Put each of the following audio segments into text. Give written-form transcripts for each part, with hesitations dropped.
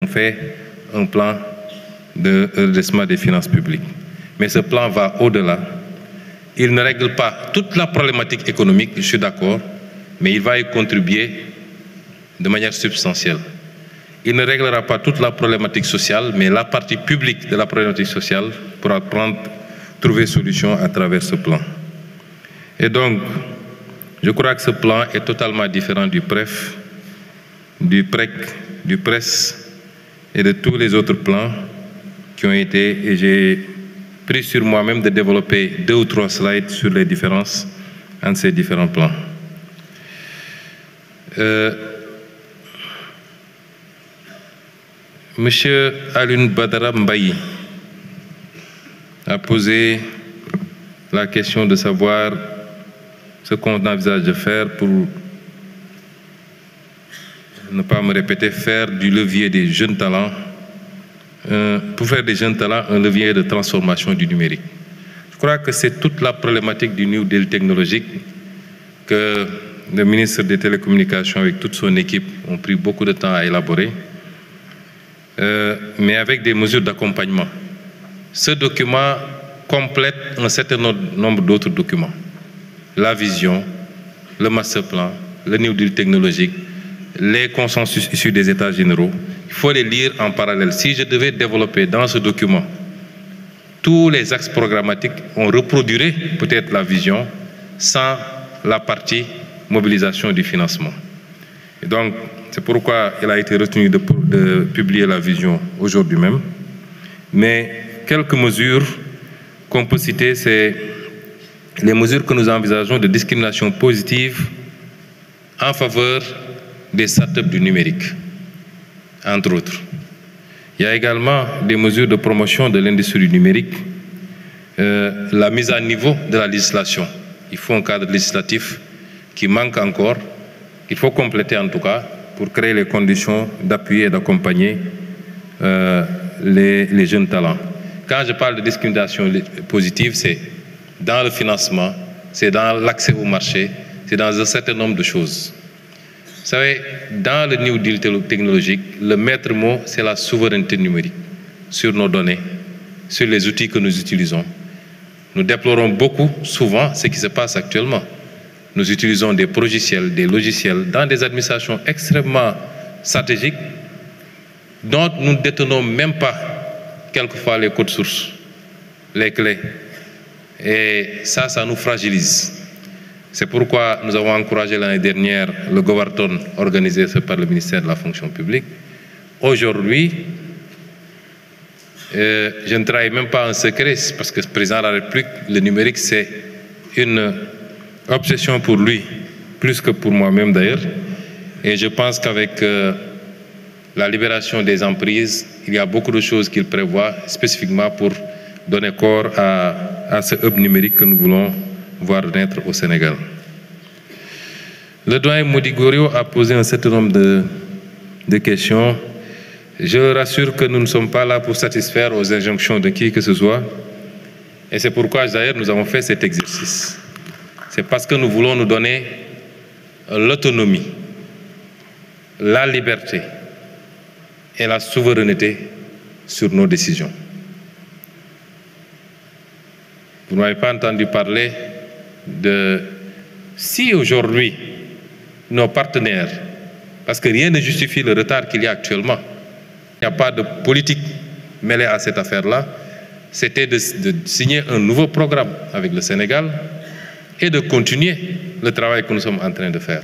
On fait un plan de redressement des finances publiques. Mais ce plan va au-delà. Il ne règle pas toute la problématique économique, je suis d'accord, mais il va y contribuer de manière substantielle. Il ne réglera pas toute la problématique sociale, mais la partie publique de la problématique sociale pourra trouver solution à travers ce plan. Et donc, je crois que ce plan est totalement différent du PREF, du PREC, du PRES et de tous les autres plans qui ont été, et j'ai pris sur moi-même de développer 2 ou 3 slides sur les différences entre ces différents plans. Monsieur Alioune Badara Mbaye a posé la question de savoir ce qu'on envisage de faire pour, ne pas me répéter, faire du levier des jeunes talents, pour faire des jeunes talents un levier de transformation du numérique. Je crois que c'est toute la problématique du New Deal technologique que le ministre des Télécommunications avec toute son équipe ont pris beaucoup de temps à élaborer, mais avec des mesures d'accompagnement. Ce document complète un certain nombre d'autres documents. La vision, le master plan, le New Deal technologique, les consensus issus des États généraux. Il faut les lire en parallèle. Si je devais développer dans ce document tous les axes programmatiques, on reproduirait peut-être la vision sans la partie mobilisation du financement. Et donc, c'est pourquoi il a été retenu de publier la vision aujourd'hui même. Mais quelques mesures qu'on peut citer, c'est les mesures que nous envisageons de discrimination positive en faveur des startups du numérique, entre autres. Il y a également des mesures de promotion de l'industrie du numérique, la mise à niveau de la législation. Il faut un cadre législatif qui manque encore, qu'il faut compléter en tout cas, pour créer les conditions d'appuyer et d'accompagner les jeunes talents. Quand je parle de discrimination positive, c'est dans le financement, c'est dans l'accès au marché, c'est dans un certain nombre de choses. Vous savez, dans le New Deal technologique, le maître mot, c'est la souveraineté numérique sur nos données, sur les outils que nous utilisons. Nous déplorons beaucoup, souvent, ce qui se passe actuellement. Nous utilisons des logiciels dans des administrations extrêmement stratégiques dont nous ne détenons même pas quelquefois les codes sources, les clés. Et ça nous fragilise. C'est pourquoi nous avons encouragé l'année dernière le Govarton organisé par le ministère de la fonction publique. Aujourd'hui, je ne trahis même pas un secret, parce que le président de la République, le numérique, c'est une obsession pour lui, plus que pour moi-même d'ailleurs. Et je pense qu'avec la libération des emprises, il y a beaucoup de choses qu'il prévoit spécifiquement pour donner corps à ce hub numérique que nous voulons voir naître au Sénégal. Le doyen Mody Gorio a posé un certain nombre de questions. Je le rassure que nous ne sommes pas là pour satisfaire aux injonctions de qui que ce soit. Et c'est pourquoi d'ailleurs nous avons fait cet exercice. C'est parce que nous voulons nous donner l'autonomie, la liberté et la souveraineté sur nos décisions. Vous n'avez pas entendu parler de si aujourd'hui nos partenaires, parce que rien ne justifie le retard qu'il y a actuellement, il n'y a pas de politique mêlée à cette affaire-là, c'était de signer un nouveau programme avec le Sénégal et de continuer le travail que nous sommes en train de faire.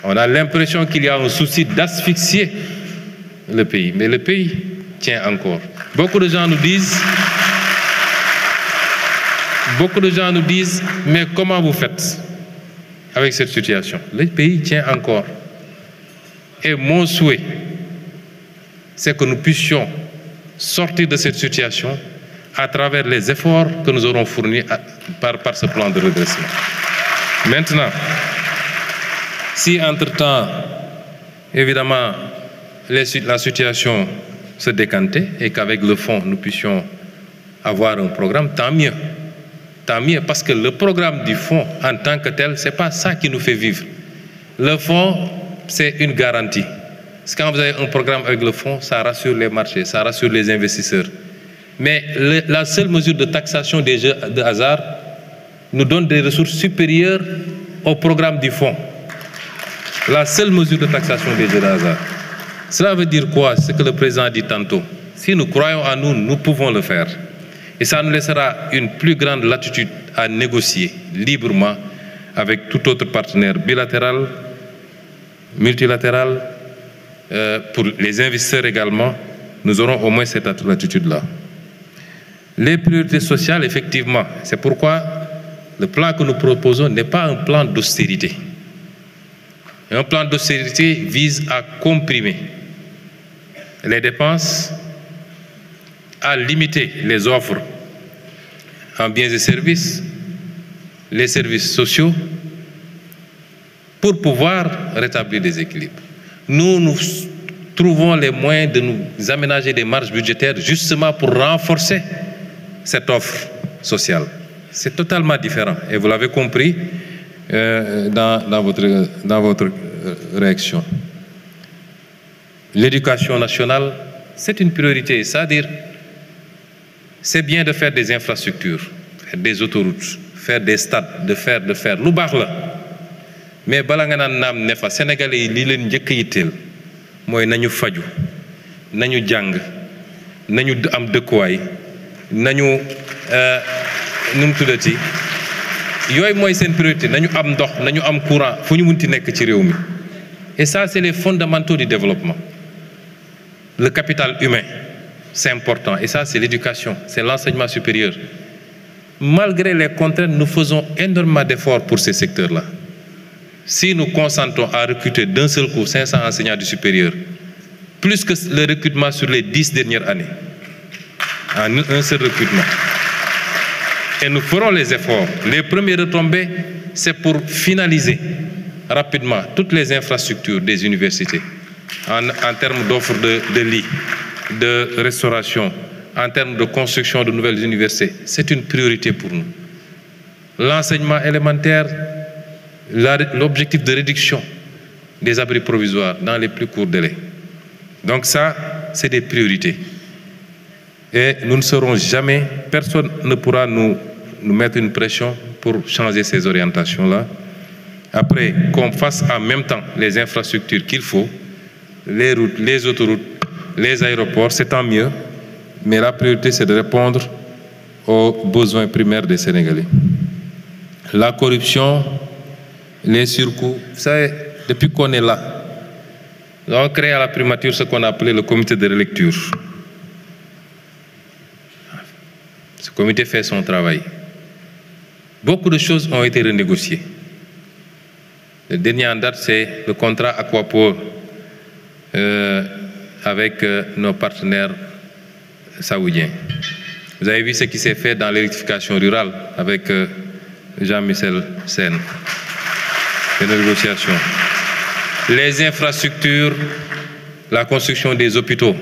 On a l'impression qu'il y a un souci d'asphyxier le pays, mais le pays tient encore. Beaucoup de gens nous disent, mais comment vous faites avec cette situation? Le pays tient encore. Et mon souhait, c'est que nous puissions sortir de cette situation à travers les efforts que nous aurons fournis par ce plan de redressement. Maintenant, si entre-temps, évidemment, la situation se décantait et qu'avec le fonds, nous puissions avoir un programme, tant mieux. Tant mieux, parce que le programme du fonds en tant que tel, ce n'est pas ça qui nous fait vivre. Le fonds, c'est une garantie. C'est quand vous avez un programme avec le fonds, ça rassure les marchés, ça rassure les investisseurs. Mais la seule mesure de taxation des jeux de hasard nous donne des ressources supérieures au programme du fonds. La seule mesure de taxation des jeux de hasard. Cela veut dire quoi? C'est ce que le président a dit tantôt. Si nous croyons en nous, nous pouvons le faire. Et ça nous laissera une plus grande latitude à négocier librement avec tout autre partenaire bilatéral, multilatéral, pour les investisseurs également. Nous aurons au moins cette latitude-là. Les priorités sociales, effectivement, c'est pourquoi le plan que nous proposons n'est pas un plan d'austérité. Un plan d'austérité vise à comprimer les dépenses, à limiter les offres en biens et services, les services sociaux, pour pouvoir rétablir des équilibres. Nous trouvons les moyens de nous aménager des marges budgétaires justement pour renforcer cette offre sociale. C'est totalement différent et vous l'avez compris dans votre réaction. L'éducation nationale, c'est une priorité, c'est-à-dire c'est bien de faire des infrastructures, faire des autoroutes, faire des stades, de faire. Lu baax la mais bala nga naan naam ne fa Sénégalais yi lii leen njëkk a yitteel mooy nañu faju nañu jàng nañu am dëkkuwaay nañu nu mu tuddati yooyu mooy seen priorité nañu am ndox nañu am courant fu ñu munti nekk ci réew mi. Et ça c'est les fondamentaux du développement. Le capital humain, c'est important. Et ça c'est l'éducation, c'est l'enseignement supérieur. Malgré les contraintes, nous faisons énormément d'efforts pour ces secteurs-là. Si nous consentons à recruter d'un seul coup 500 enseignants du supérieur, plus que le recrutement sur les 10 dernières années, en un seul recrutement, et nous ferons les efforts. Les premiers retombées, c'est pour finaliser rapidement toutes les infrastructures des universités, en termes d'offres de lits, de restauration, en termes de construction de nouvelles universités. C'est une priorité pour nous. L'enseignement élémentaire, l'objectif de réduction des abris provisoires dans les plus courts délais. Donc ça, c'est des priorités. Et nous ne serons jamais, personne ne pourra nous mettre une pression pour changer ces orientations-là. Après, qu'on fasse en même temps les infrastructures qu'il faut, les routes, les autoroutes, les aéroports, c'est tant mieux. Mais la priorité, c'est de répondre aux besoins primaires des Sénégalais. La corruption, les surcoûts, vous savez, depuis qu'on est là, nous avons créé à la primature ce qu'on a appelé le comité de relecture. Ce comité fait son travail. Beaucoup de choses ont été renégociées. Le dernier en date, c'est le contrat Aquaport avec nos partenaires saoudiens. Vous avez vu ce qui s'est fait dans l'électrification rurale avec Jean-Michel Sen. Les négociations. Les infrastructures, la construction des hôpitaux,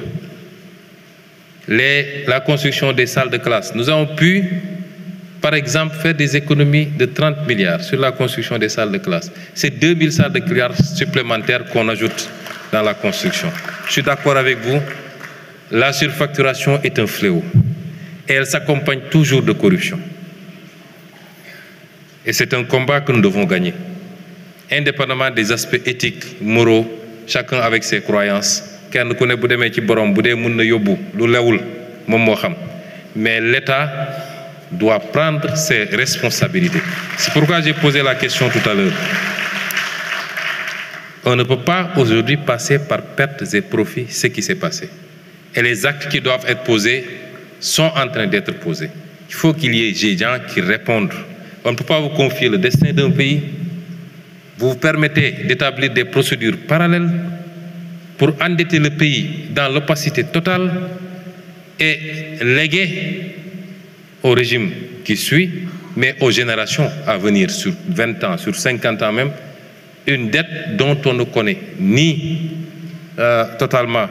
la construction des salles de classe. Nous avons pu, par exemple, faire des économies de 30 milliards sur la construction des salles de classe. C'est 2000 salles de classe supplémentaires qu'on ajoute dans la construction. Je suis d'accord avec vous, la surfacturation est un fléau et elle s'accompagne toujours de corruption. Et c'est un combat que nous devons gagner. Indépendamment des aspects éthiques, moraux, chacun avec ses croyances. Mais l'État doit prendre ses responsabilités. C'est pourquoi j'ai posé la question tout à l'heure. On ne peut pas aujourd'hui passer par pertes et profits ce qui s'est passé. Et les actes qui doivent être posés sont en train d'être posés. Il faut qu'il y ait des gens qui répondent. On ne peut pas vous confier le destin d'un pays. Vous vous permettez d'établir des procédures parallèles pour endetter le pays dans l'opacité totale et léguer au régime qui suit, mais aux générations à venir, sur 20 ans, sur 50 ans même, une dette dont on ne connaît ni totalement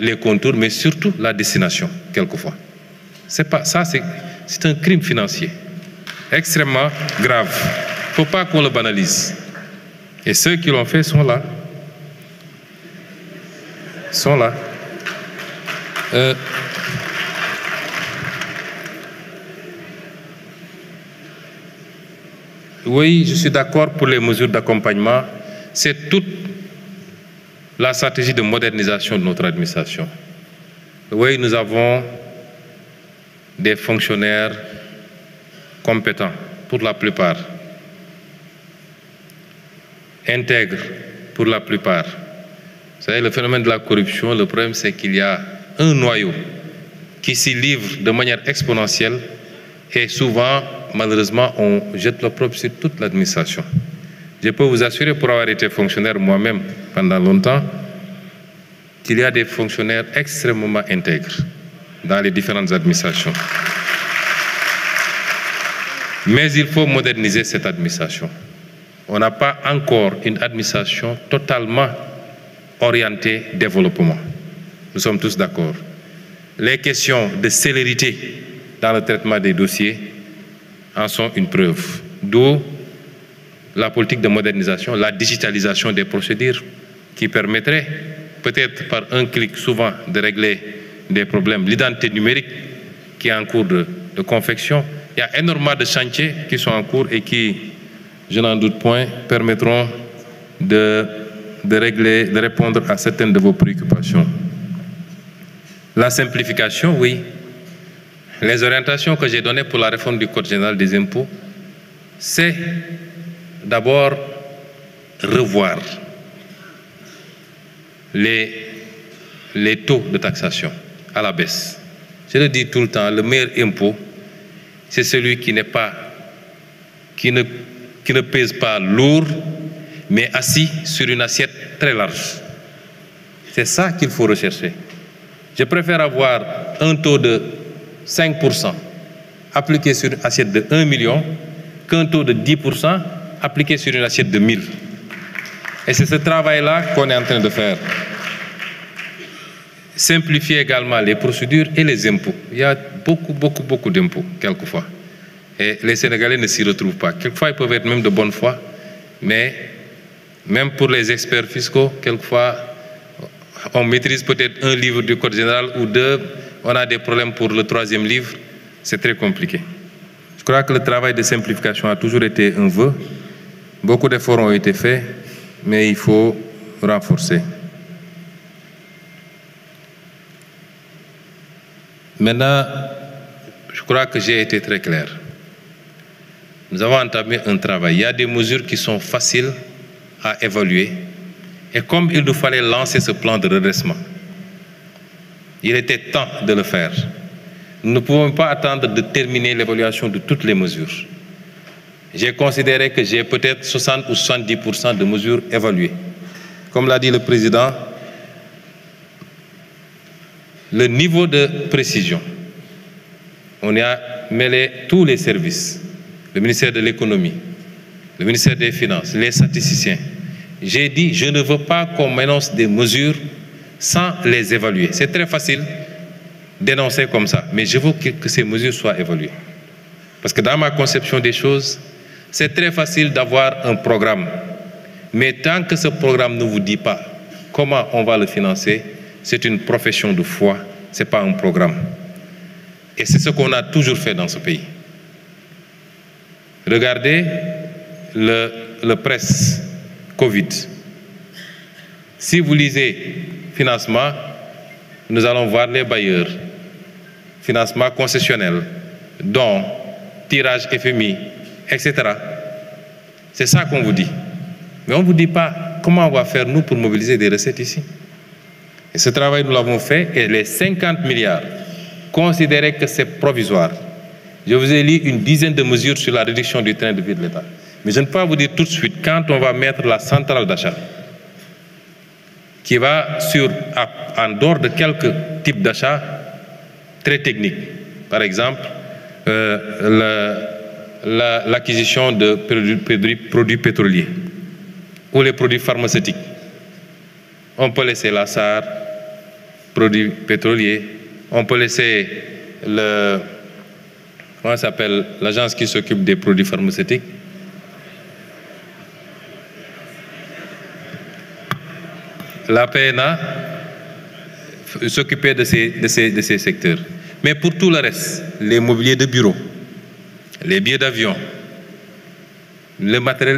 les contours, mais surtout la destination, quelquefois. C'est pas ça, c'est un crime financier extrêmement grave. Il ne faut pas qu'on le banalise. Et ceux qui l'ont fait sont là. sont là. Oui, je suis d'accord pour les mesures d'accompagnement. C'est toute la stratégie de modernisation de notre administration. Oui, nous avons des fonctionnaires compétents, pour la plupart, intègres, pour la plupart. Vous savez, le phénomène de la corruption, le problème, c'est qu'il y a un noyau qui s'y livre de manière exponentielle et souvent, malheureusement, on jette l'opprobre sur toute l'administration. Je peux vous assurer, pour avoir été fonctionnaire moi-même pendant longtemps, qu'il y a des fonctionnaires extrêmement intègres dans les différentes administrations. Mais il faut moderniser cette administration. On n'a pas encore une administration totalement orientée développement. Nous sommes tous d'accord. Les questions de célérité dans le traitement des dossiers en sont une preuve. D'où la politique de modernisation, la digitalisation des procédures qui permettrait peut-être par un clic souvent de régler des problèmes. L'identité numérique qui est en cours de confection. Il y a énormément de chantiers qui sont en cours et qui, je n'en doute point, permettront de répondre à certaines de vos préoccupations. La simplification, oui. Les orientations que j'ai données pour la réforme du Code général des impôts, c'est d'abord revoir les taux de taxation à la baisse. Je le dis tout le temps, le meilleur impôt, c'est celui qui ne pèse pas lourd, mais assis sur une assiette très large. C'est ça qu'il faut rechercher. Je préfère avoir un taux de 5% appliqué sur une assiette de 1 million qu'un taux de 10% appliqué sur une assiette de 1000. Et c'est ce travail-là qu'on est en train de faire. Simplifier également les procédures et les impôts. Il y a beaucoup d'impôts, quelquefois. Et les Sénégalais ne s'y retrouvent pas. Quelquefois, ils peuvent être même de bonne foi, mais même pour les experts fiscaux, quelquefois, on maîtrise peut-être un livre du Code général ou deux, on a des problèmes pour le 3e livre, c'est très compliqué. Je crois que le travail de simplification a toujours été un vœu. Beaucoup d'efforts ont été faits, mais il faut renforcer. Maintenant, je crois que j'ai été très clair. Nous avons entamé un travail. Il y a des mesures qui sont faciles à évaluer. Et comme il nous fallait lancer ce plan de redressement, il était temps de le faire. Nous ne pouvons pas attendre de terminer l'évaluation de toutes les mesures. J'ai considéré que j'ai peut-être 60 ou 70% de mesures évaluées. Comme l'a dit le président, le niveau de précision, on y a mêlé tous les services, le ministère de l'économie, le ministère des Finances, les statisticiens. J'ai dit, je ne veux pas qu'on m'énonce des mesures sans les évaluer. C'est très facile d'énoncer comme ça, mais je veux que ces mesures soient évaluées. Parce que dans ma conception des choses, c'est très facile d'avoir un programme. Mais tant que ce programme ne vous dit pas comment on va le financer, c'est une profession de foi, ce n'est pas un programme. Et c'est ce qu'on a toujours fait dans ce pays. Regardez le presse Covid. Si vous lisez financement, nous allons voir les bailleurs, financement concessionnel, dons, tirage FMI, etc. C'est ça qu'on vous dit. Mais on ne vous dit pas comment on va faire nous pour mobiliser des recettes ici. Et ce travail, nous l'avons fait, et les 50 milliards, considérez que c'est provisoire. Je vous ai lu une dizaine de mesures sur la réduction du train de vie de l'État. Mais je ne peux pas vous dire tout de suite, quand on va mettre la centrale d'achat, qui va en dehors de quelques types d'achats très techniques, par exemple, l'acquisition de produits pétroliers ou les produits pharmaceutiques. On peut laisser la SAR, produits pétroliers, on peut laisser comment s'appelle l'agence qui s'occupe des produits pharmaceutiques. La PNA, s'occuper de ces secteurs. Mais pour tout le reste, les mobiliers de bureau, les billets d'avion, le matériel